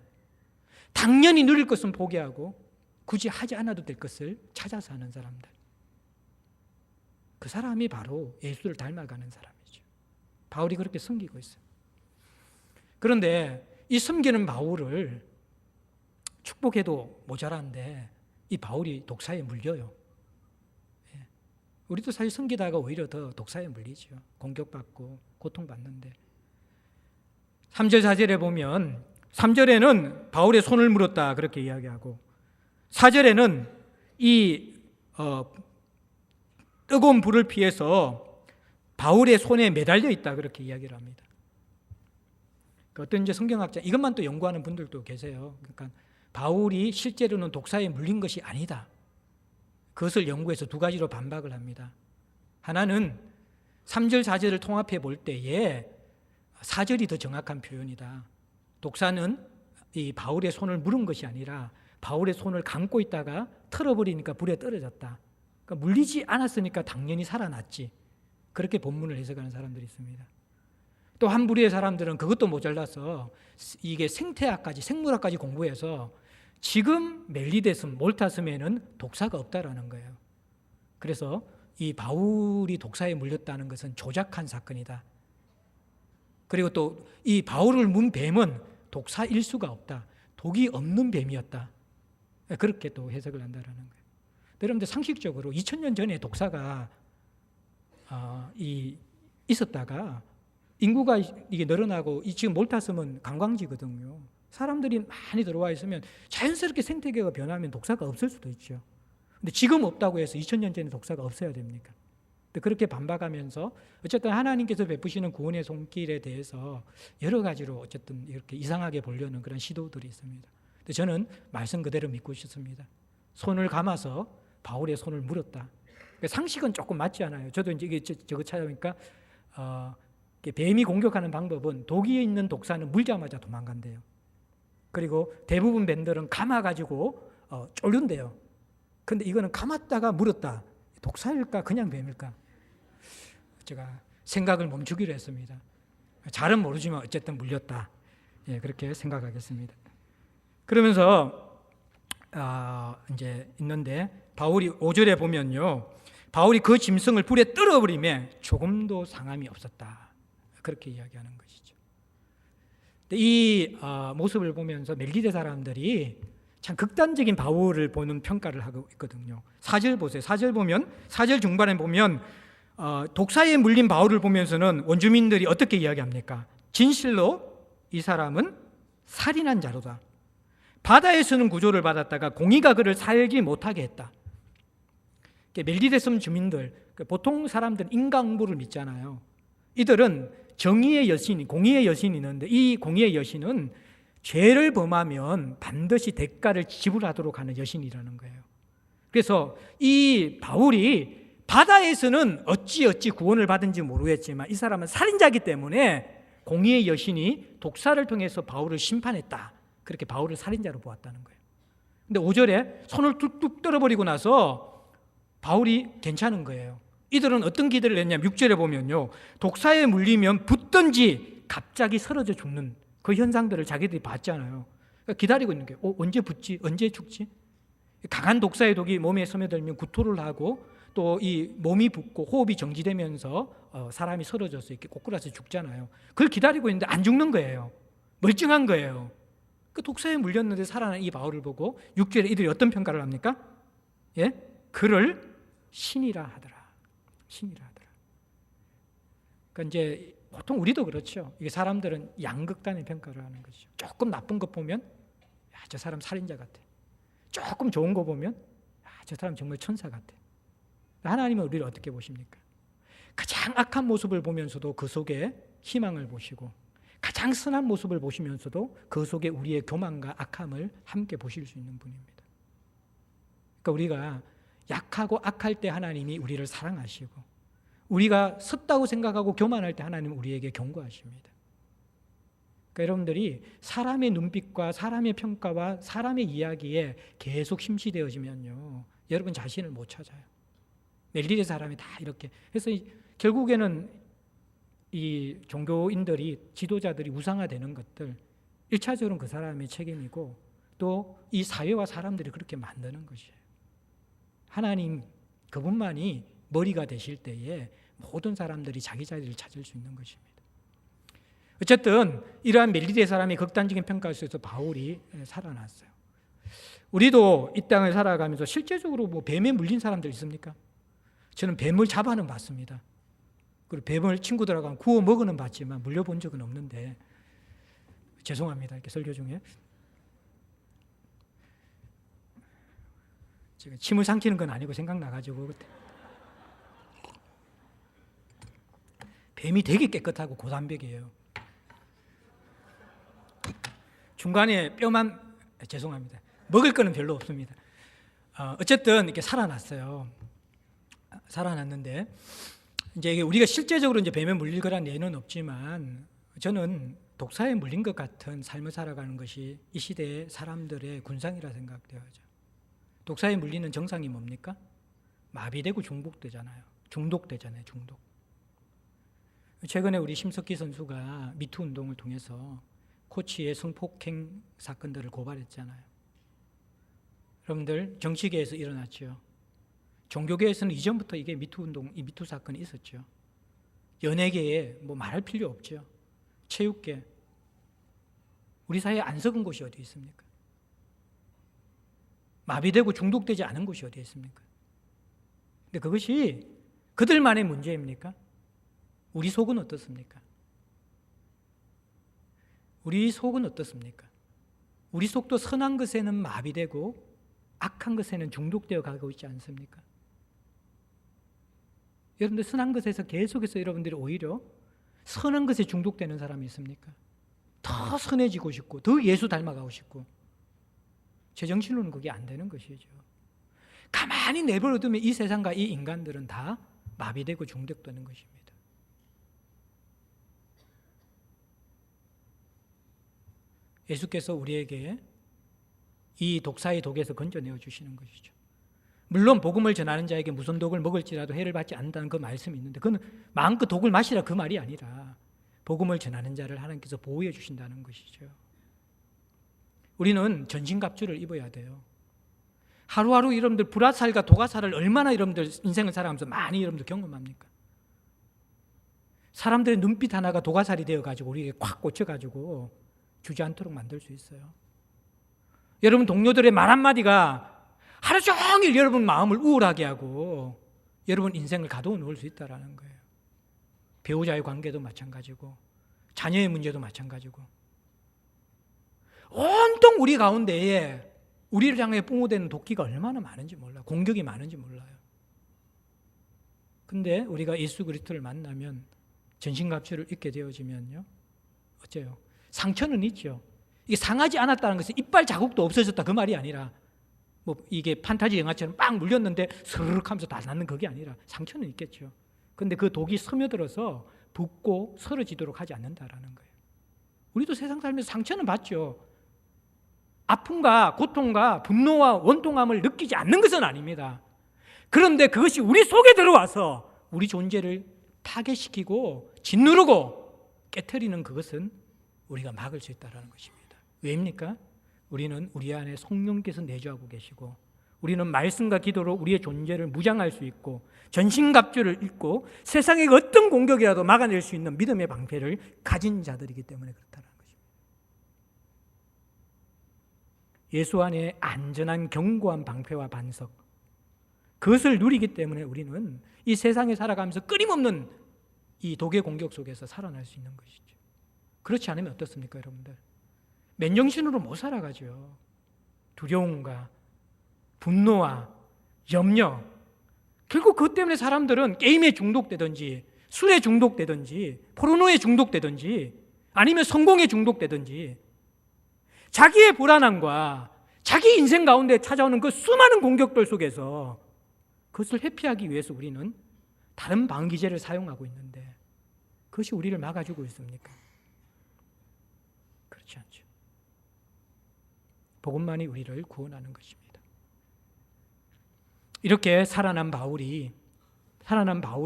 당연히 누릴 것은 포기하고 굳이 하지 않아도 될 것을 찾아서 하는 사람들. 그 사람이 바로 예수를 닮아가는 사람이죠. 바울이 그렇게 섬기고 있어요. 그런데 이 섬기는 바울을 축복해도 모자란데 이 바울이 독사에 물려요. 우리도 사실 섬기다가 오히려 더 독사에 물리죠. 공격받고 고통받는데. 3절 4절에 보면 3절에는 바울의 손을 물었다 그렇게 이야기하고 4절에는 이 뜨거운 불을 피해서 바울의 손에 매달려 있다 그렇게 이야기를 합니다. 어떤 이제 성경학자 이것만 또 연구하는 분들도 계세요. 그러니까 바울이 실제로는 독사에 물린 것이 아니다. 그것을 연구해서 두 가지로 반박을 합니다. 하나는 3절 4절을 통합해 볼 때에 4절이 더 정확한 표현이다. 독사는 이 바울의 손을 물은 것이 아니라 바울의 손을 감고 있다가 털어버리니까 불에 떨어졌다. 그러니까 물리지 않았으니까 당연히 살아났지. 그렇게 본문을 해석하는 사람들이 있습니다. 또 한 부류의 사람들은 그것도 모자라서 이게 생태학까지 생물학까지 공부해서 지금 멜리데슴, 몰타슴에는 독사가 없다라는 거예요. 그래서 이 바울이 독사에 물렸다는 것은 조작한 사건이다. 그리고 또 이 바울을 문 뱀은 독사일 수가 없다. 독이 없는 뱀이었다. 그렇게 또 해석을 한다는 거예요. 여러분들 상식적으로 2000년 전에 독사가 있었다가 인구가 이게 늘어나고 지금 몰타섬은 관광지거든요. 사람들이 많이 들어와 있으면 자연스럽게 생태계가 변하면 독사가 없을 수도 있죠. 근데 지금 없다고 해서 2000년 전에 독사가 없어야 됩니까? 그렇게 반박하면서 어쨌든 하나님께서 베푸시는 구원의 손길에 대해서 여러 가지로 어쨌든 이렇게 이상하게 보려는 그런 시도들이 있습니다. 근데 저는 말씀 그대로 믿고 싶습니다. 손을 감아서 바울의 손을 물었다. 상식은 조금 맞지 않아요. 저도 이제 이게 저거 찾아보니까 뱀이 공격하는 방법은 독이 있는 독사는 물자마자 도망간대요. 그리고 대부분 뱀들은 감아가지고 쫄른대요. 근데 이거는 감았다가 물었다. 독사일까 그냥 뱀일까? 제가 생각을 멈추기로 했습니다. 잘은 모르지만 어쨌든 물렸다. 예, 그렇게 생각하겠습니다. 그러면서 이제 있는데 바울이 5절에 보면요, 바울이 그 짐승을 불에 떨어버리며 조금도 상함이 없었다. 그렇게 이야기하는 것이죠. 이 모습을 보면서 멜기데 사람들이 참 극단적인 바울을 보는 평가를 하고 있거든요. 4절 보세요. 4절 보면 4절 중반에 보면 독사에 물린 바울을 보면서는 원주민들이 어떻게 이야기합니까? 진실로 이 사람은 살인한 자로다. 바다에서는 구조를 받았다가 공의가 그를 살지 못하게 했다. 멜기데 섬 주민들, 보통 사람들은 인과응보를 믿잖아요. 이들은 정의의 여신, 공의의 여신이 있는데 이 공의의 여신은 죄를 범하면 반드시 대가를 지불하도록 하는 여신이라는 거예요. 그래서 이 바울이 바다에서는 어찌 구원을 받은지 모르겠지만 이 사람은 살인자이기 때문에 공의의 여신이 독사를 통해서 바울을 심판했다. 그렇게 바울을 살인자로 보았다는 거예요. 근데 5절에 손을 뚝뚝 떨어버리고 나서 바울이 괜찮은 거예요. 이들은 어떤 기대를 했냐면 6절에 보면요, 독사에 물리면 붙든지 갑자기 쓰러져 죽는 그 현상들을 자기들이 봤잖아요. 그러니까 기다리고 있는 게 언제 붙지? 언제 죽지? 강한 독사의 독이 몸에 스며들면 구토를 하고 또 이 몸이 붓고 호흡이 정지되면서 사람이 쓰러져서 이렇게 꼬꾸라져 죽잖아요. 그걸 기다리고 있는데 안 죽는 거예요. 멀쩡한 거예요. 그 독사에 물렸는데 살아난 이 바울을 보고 6절에 이들이 어떤 평가를 합니까? 예? 그를 신이라 하더라. 신이라 하더라. 그러니까 이제 보통 우리도 그렇죠. 이게 사람들은 양극단의 평가를 하는 것이죠. 조금 나쁜 것 보면 저 사람 살인자 같아. 조금 좋은 거 보면 저 사람 정말 천사 같아. 하나님은 우리를 어떻게 보십니까? 가장 악한 모습을 보면서도 그 속에 희망을 보시고 가장 선한 모습을 보시면서도 그 속에 우리의 교만과 악함을 함께 보실 수 있는 분입니다. 그러니까 우리가 약하고 악할 때 하나님이 우리를 사랑하시고 우리가 섰다고 생각하고 교만할 때 하나님은 우리에게 경고하십니다. 그러니까 여러분들이 사람의 눈빛과 사람의 평가와 사람의 이야기에 계속 심취되어지면요, 여러분 자신을 못 찾아요. 멜기데 사람이 다 이렇게 해서 결국에는 이 종교인들이 지도자들이 우상화되는 것들 1차적으로는 그 사람의 책임이고 또 이 사회와 사람들이 그렇게 만드는 것이에요. 하나님 그분만이 머리가 되실 때에 모든 사람들이 자기 자리를 찾을 수 있는 것입니다. 어쨌든 이러한 멜기데 사람이 극단적인 평가 속에서 바울이 살아났어요. 우리도 이 땅을 살아가면서 실제적으로 뭐 뱀에 물린 사람들 있습니까? 저는 뱀을 잡아는 봤습니다. 그리고 뱀을 친구들하고 구워 먹어는 봤지만 물려본 적은 없는데 죄송합니다. 이렇게 설교 중에 제가 침을 삼키는 건 아니고 생각나가지고 뱀이 되게 깨끗하고 고단백이에요. 중간에 뼈만 죄송합니다. 먹을 거는 별로 없습니다. 어쨌든 이렇게 살아났어요. 살아났는데 이제 우리가 실제적으로 이제 뱀에 물릴 거란 예는 없지만 저는 독사에 물린 것 같은 삶을 살아가는 것이 이 시대의 사람들의 군상이라 생각되어져. 독사에 물리는 정상이 뭡니까? 마비되고 중독되잖아요. 중독. 최근에 우리 심석희 선수가 미투 운동을 통해서 코치의 성폭행 사건들을 고발했잖아요. 여러분들 정치계에서 일어났죠. 종교계에서는 이전부터 이게 미투 운동, 이 미투 사건이 있었죠. 연예계에 뭐 말할 필요 없죠. 체육계. 우리 사회에 안 썩은 곳이 어디 있습니까? 마비되고 중독되지 않은 곳이 어디 있습니까? 근데 그것이 그들만의 문제입니까? 우리 속은 어떻습니까? 우리 속은 어떻습니까? 우리 속도 선한 것에는 마비되고 악한 것에는 중독되어 가고 있지 않습니까? 여러분들 선한 것에서 계속해서 여러분들이 오히려 선한 것에 중독되는 사람이 있습니까? 더 선해지고 싶고 더 예수 닮아가고 싶고 제 정신으로는 그게 안 되는 것이죠. 가만히 내버려두면 이 세상과 이 인간들은 다 마비되고 중독되는 것입니다. 예수께서 우리에게 이 독사의 독에서 건져내어 주시는 것이죠. 물론 복음을 전하는 자에게 무슨 독을 먹을지라도 해를 받지 않는다는 그 말씀이 있는데, 그건 마음껏 독을 마시라 그 말이 아니라 복음을 전하는 자를 하나님께서 보호해 주신다는 것이죠. 우리는 전신갑주를 입어야 돼요. 하루하루 여러분들 불화살과 도가살을 얼마나 여러분들 인생을 살아가면서 많이 여러분들 경험합니까? 사람들의 눈빛 하나가 도가살이 되어가지고 우리에게 콱 꽂혀가지고 주저앉도록 만들 수 있어요. 여러분 동료들의 말 한마디가 하루 종일 여러분 마음을 우울하게 하고 여러분 인생을 가둬 놓을 수 있다는 거예요. 배우자의 관계도 마찬가지고 자녀의 문제도 마찬가지고, 온통 우리 가운데에 우리를 향해 뿜어대는 도끼가 얼마나 많은지 몰라요. 공격이 많은지 몰라요. 근데 우리가 예수 그리스도를 만나면 전신갑주를 입게 되어지면요, 어째요? 상처는 있죠. 이게 상하지 않았다는 것은 이빨 자국도 없어졌다 그 말이 아니라, 뭐 이게 판타지 영화처럼 빵 물렸는데 스르륵 하면서 다 낫는 그게 아니라 상처는 있겠죠. 근데 그 독이 스며들어서 붓고 서러지도록 하지 않는다라는 거예요. 우리도 세상 살면서 상처는 받죠. 아픔과 고통과 분노와 원통함을 느끼지 않는 것은 아닙니다. 그런데 그것이 우리 속에 들어와서 우리 존재를 파괴시키고 짓누르고 깨트리는 그것은 우리가 막을 수 있다는 것입니다. 왜입니까? 우리는 우리 안에 성령께서 내주하고 계시고, 우리는 말씀과 기도로 우리의 존재를 무장할 수 있고, 전신갑주를 입고 세상의 어떤 공격이라도 막아낼 수 있는 믿음의 방패를 가진 자들이기 때문에 그렇다는 것입니다. 예수 안에 안전한 견고한 방패와 반석, 그것을 누리기 때문에 우리는 이 세상에 살아가면서 끊임없는 이 독의 공격 속에서 살아날 수 있는 것이죠. 그렇지 않으면 어떻습니까, 여러분들? 맨정신으로 못 살아가죠. 두려움과 분노와 염려, 결국 그것 때문에 사람들은 게임에 중독되든지 술에 중독되든지 포르노에 중독되든지 아니면 성공에 중독되든지 자기의 불안함과 자기 인생 가운데 찾아오는 그 수많은 공격들 속에서 그것을 회피하기 위해서 우리는 다른 방기제를 사용하고 있는데, 그것이 우리를 막아주고 있습니까? 그렇지 않죠. 복음만이 우리를 구원하는 것입니다. 이렇게 살아난 바울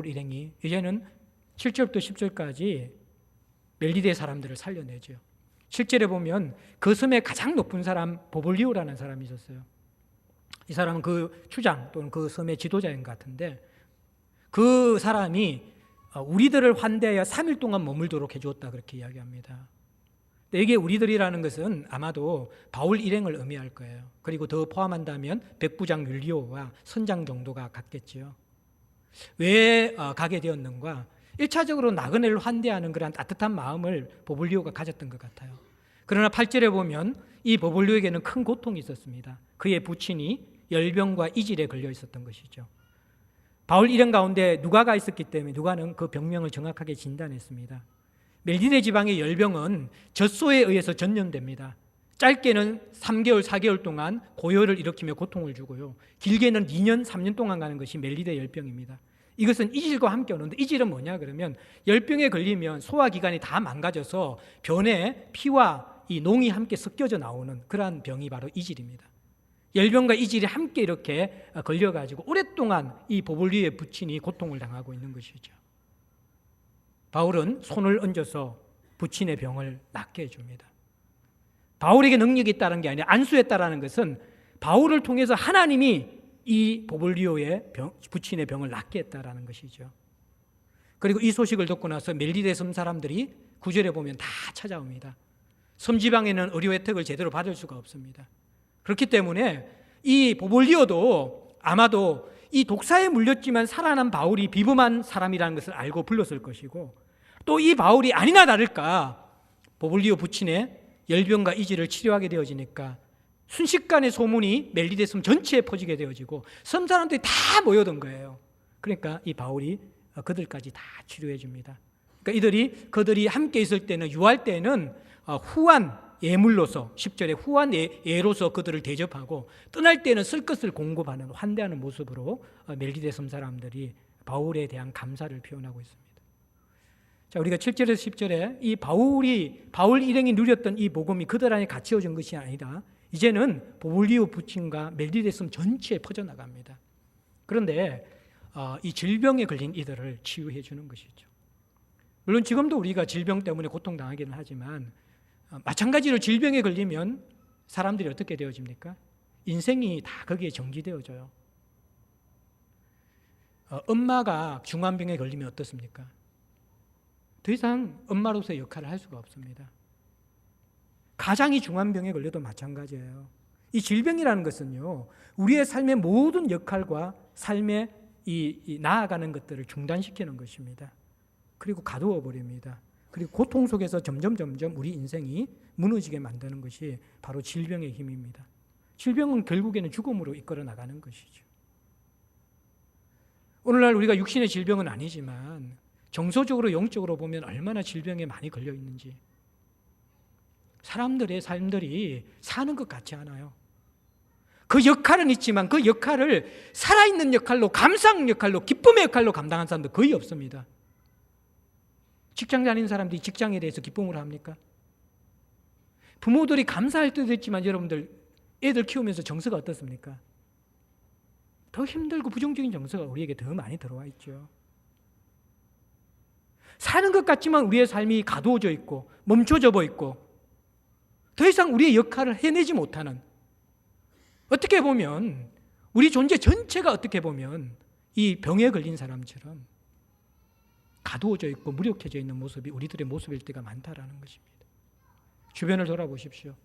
일행이 이제는 7절부터 10절까지 멜리데 사람들을 살려내죠. 7절에 보면 그 섬의 가장 높은 사람 보볼리오라는 사람이 있었어요. 이 사람은 그 추장 또는 그 섬의 지도자인 것 같은데, 그 사람이 우리들을 환대하여 3일 동안 머물도록 해주었다 그렇게 이야기합니다. 이게 우리들이라는 것은 아마도 바울 일행을 의미할 거예요. 그리고 더 포함한다면 백부장 율리오와 선장 정도가 같겠지요. 왜 가게 되었는가? 1차적으로 나그네를 환대하는 그런 따뜻한 마음을 보블리오가 가졌던 것 같아요. 그러나 8절에 보면 이 보블리오에게는 큰 고통이 있었습니다. 그의 부친이 열병과 이질에 걸려 있었던 것이죠. 바울 일행 가운데 누가가 있었기 때문에 누가는 그 병명을 정확하게 진단했습니다. 멜디네 지방의 열병은 젖소에 의해서 전염됩니다. 짧게는 3개월, 4개월 동안 고열을 일으키며 고통을 주고요. 길게는 2년, 3년 동안 가는 것이 멜리데 열병입니다. 이것은 이질과 함께 오는데, 이질은 뭐냐 그러면 열병에 걸리면 소화기관이 다 망가져서 변에 피와 이 농이 함께 섞여져 나오는 그러한 병이 바로 이질입니다. 열병과 이질이 함께 이렇게 걸려가지고 오랫동안 이 보블리오의 부친이 고통을 당하고 있는 것이죠. 바울은 손을 얹어서 부친의 병을 낫게 해줍니다. 바울에게 능력이 있다는 게 아니라 안수했다라는 것은 바울을 통해서 하나님이 이 보블리오의 부친의 병을 낫게 했다라는 것이죠. 그리고 이 소식을 듣고 나서 멜리데 섬 사람들이 9절에 보면 다 찾아옵니다. 섬 지방에는 의료 혜택을 제대로 받을 수가 없습니다. 그렇기 때문에 이 보블리오도 아마도 이 독사에 물렸지만 살아난 바울이 비범한 사람이라는 것을 알고 불렀을 것이고, 또 이 바울이 아니나 다를까 보블리오 부친의 열병과 이질을 치료하게 되어지니까 순식간에 소문이 멜리데 섬 전체에 퍼지게 되어지고 섬 사람들이 다 모여든 거예요. 그러니까 이 바울이 그들까지 다 치료해 줍니다. 그러니까 그들이 함께 있을 때는, 유할 때는 후한 예물로서 10절에 후한 예로서 그들을 대접하고 떠날 때는 쓸 것을 공급하는 환대하는 모습으로 멜기데 섬 사람들이 바울에 대한 감사를 표현하고 있습니다. 자, 우리가 7절에서 10절에 이 바울 일행이 누렸던 이 복음이 그들 안에 갇혀진 것이 아니다. 이제는 보블리오 부친과 멜기데 섬 전체에 퍼져나갑니다. 그런데 이 질병에 걸린 이들을 치유해 주는 것이죠. 물론 지금도 우리가 질병 때문에 고통당하기는 하지만 마찬가지로 질병에 걸리면 사람들이 어떻게 되어집니까? 인생이 다 거기에 정지되어져요. 엄마가 중환병에 걸리면 어떻습니까? 더 이상 엄마로서의 역할을 할 수가 없습니다. 가장이 중환병에 걸려도 마찬가지예요. 이 질병이라는 것은요, 우리의 삶의 모든 역할과 삶의 이 나아가는 것들을 중단시키는 것입니다. 그리고 가두어 버립니다. 그리고 고통 속에서 점점 우리 인생이 무너지게 만드는 것이 바로 질병의 힘입니다. 질병은 결국에는 죽음으로 이끌어 나가는 것이죠. 오늘날 우리가 육신의 질병은 아니지만 정서적으로 영적으로 보면 얼마나 질병에 많이 걸려 있는지, 사람들의 삶들이 사는 것 같지 않아요. 그 역할은 있지만 그 역할을 살아있는 역할로, 감사하는 역할로, 기쁨의 역할로 감당한 사람도 거의 없습니다. 직장 다니는 사람들이 직장에 대해서 기쁨을 합니까? 부모들이 감사할 때도 있지만 여러분들 애들 키우면서 정서가 어떻습니까? 더 힘들고 부정적인 정서가 우리에게 더 많이 들어와 있죠. 사는 것 같지만 우리의 삶이 가두어져 있고 멈춰져 있고 더 이상 우리의 역할을 해내지 못하는, 어떻게 보면 우리 존재 전체가 어떻게 보면 이 병에 걸린 사람처럼 가두어져 있고 무력해져 있는 모습이 우리들의 모습일 때가 많다라는 것입니다. 주변을 돌아보십시오.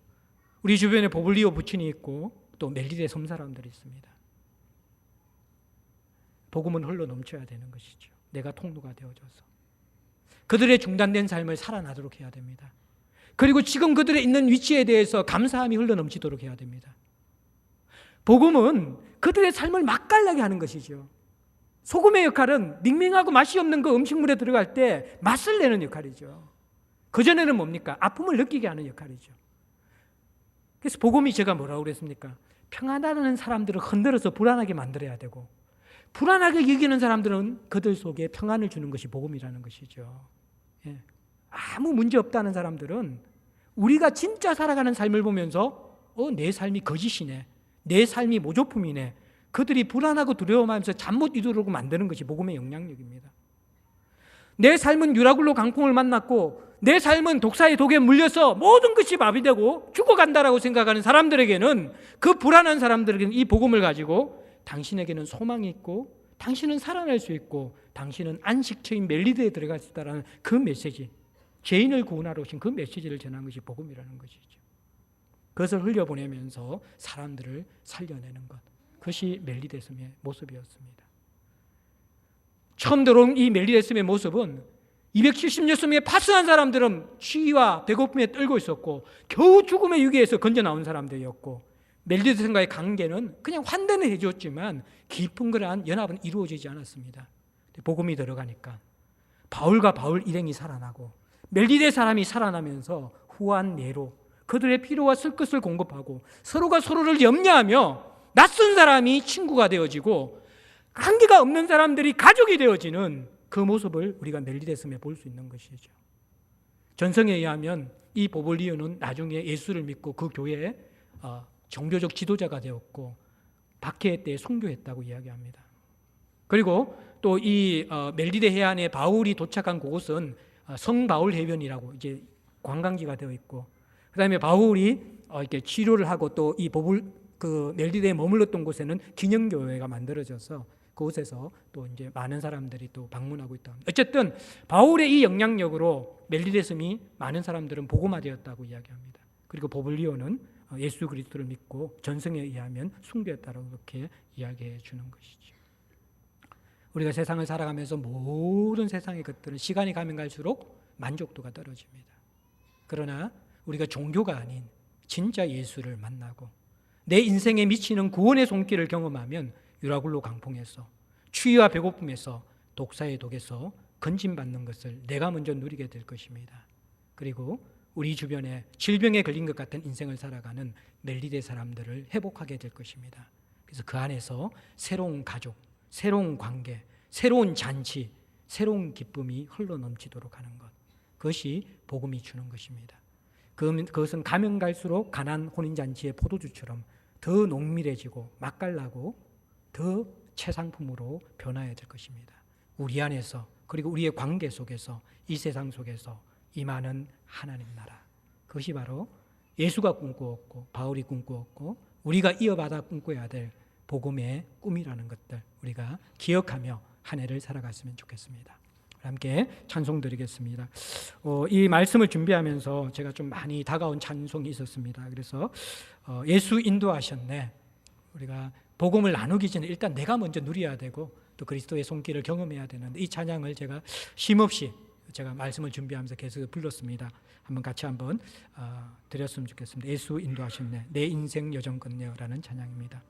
우리 주변에 보블리오 부친이 있고 또 멜기데 섬 사람들이 있습니다. 복음은 흘러 넘쳐야 되는 것이죠. 내가 통로가 되어줘서 그들의 중단된 삶을 살아나도록 해야 됩니다. 그리고 지금 그들의 있는 위치에 대해서 감사함이 흘러 넘치도록 해야 됩니다. 복음은 그들의 삶을 맛깔나게 하는 것이죠. 소금의 역할은 밍밍하고 맛이 없는 그 음식물에 들어갈 때 맛을 내는 역할이죠. 그전에는 뭡니까? 아픔을 느끼게 하는 역할이죠. 그래서 복음이 제가 뭐라고 그랬습니까? 평안하다는 사람들을 흔들어서 불안하게 만들어야 되고, 불안하게 여기는 사람들은 그들 속에 평안을 주는 것이 복음이라는 것이죠. 예. 아무 문제 없다는 사람들은 우리가 진짜 살아가는 삶을 보면서 내 삶이 거짓이네, 내 삶이 모조품이네, 그들이 불안하고 두려워하면서 잠 못 이루려고 만드는 것이 복음의 영향력입니다. 내 삶은 유라굴로 강풍을 만났고 내 삶은 독사의 독에 물려서 모든 것이 마비되고 죽어간다라고 생각하는 사람들에게는, 그 불안한 사람들에게는 이 복음을 가지고 당신에게는 소망이 있고 당신은 살아날 수 있고 당신은 안식처인 멜리드에 들어갈 수 있다는 그 메시지, 죄인을 구원하러 오신 그 메시지를 전한 것이 복음이라는 것이죠. 그것을 흘려보내면서 사람들을 살려내는 것, 그것이 멜기데 섬의 모습이었습니다. 처음 들어온 이 멜기데 섬의 모습은 270여 명의 파송한 사람들은 추위와 배고픔에 떨고 있었고 겨우 죽음의 위기에서 건져 나온 사람들이었고, 멜기데 섬과의 관계는 그냥 환대는 해주었지만 깊은 그러한 연합은 이루어지지 않았습니다. 복음이 들어가니까 바울과 바울 일행이 살아나고 멜기데 사람이 살아나면서 후한 예로 그들의 필요와 쓸 것을 공급하고 서로가 서로를 염려하며 낯선 사람이 친구가 되어지고 관계가 없는 사람들이 가족이 되어지는 그 모습을 우리가 멜기데 섬에 볼 수 있는 것이죠. 전성에 의하면 이 보블리오는 나중에 예수를 믿고 그 교회의 종교적 지도자가 되었고 박해 때 선교했다고 이야기합니다. 그리고 또 이 멜기데 해안에 바울이 도착한 곳은 성바울 해변이라고 이제 관광지가 되어 있고, 그다음에 바울이 이렇게 치료를 하고 또 이 멜기데에 머물렀던 곳에는 기념교회가 만들어져서 그곳에서 또 이제 많은 사람들이 또 방문하고 있다. 어쨌든 바울의 이 영향력으로 멜기데 섬이 많은 사람들은 복음화되었다고 이야기합니다. 그리고 보블리오는 예수 그리스도를 믿고 전성에 의하면 숭배했다라고 그렇게 이야기해 주는 것이죠. 우리가 세상을 살아가면서 모든 세상의 것들은 시간이 가면 갈수록 만족도가 떨어집니다. 그러나 우리가 종교가 아닌 진짜 예수를 만나고 내 인생에 미치는 구원의 손길을 경험하면 유라굴로 강풍에서, 추위와 배고픔에서, 독사의 독에서 건진받는 것을 내가 먼저 누리게 될 것입니다. 그리고 우리 주변에 질병에 걸린 것 같은 인생을 살아가는 멜리데 사람들을 회복하게 될 것입니다. 그래서 그 안에서 새로운 가족, 새로운 관계, 새로운 잔치, 새로운 기쁨이 흘러넘치도록 하는 것, 그것이 복음이 주는 것입니다. 그것은 가면 갈수록 가난 혼인잔치의 포도주처럼 더 농밀해지고 맛깔나고 더 최상품으로 변화해야 될 것입니다. 우리 안에서, 그리고 우리의 관계 속에서, 이 세상 속에서 임하는 하나님 나라, 그것이 바로 예수가 꿈꾸었고 바울이 꿈꾸었고 우리가 이어받아 꿈꿔야 될 복음의 꿈이라는 것들 우리가 기억하며 한 해를 살아갔으면 좋겠습니다. 함께 찬송 드리겠습니다. 이 말씀을 준비하면서 제가 좀 많이 다가온 찬송이 있었습니다. 그래서 예수 인도하셨네. 우리가 복음을 나누기 전에 일단 내가 먼저 누려야 되고 또 그리스도의 손길을 경험해야 되는데, 이 찬양을 제가 쉼없이 제가 말씀을 준비하면서 계속 불렀습니다. 한번 같이 한번 드렸으면 좋겠습니다. 예수 인도하셨네, 내 인생 여정 끝내어라는 찬양입니다.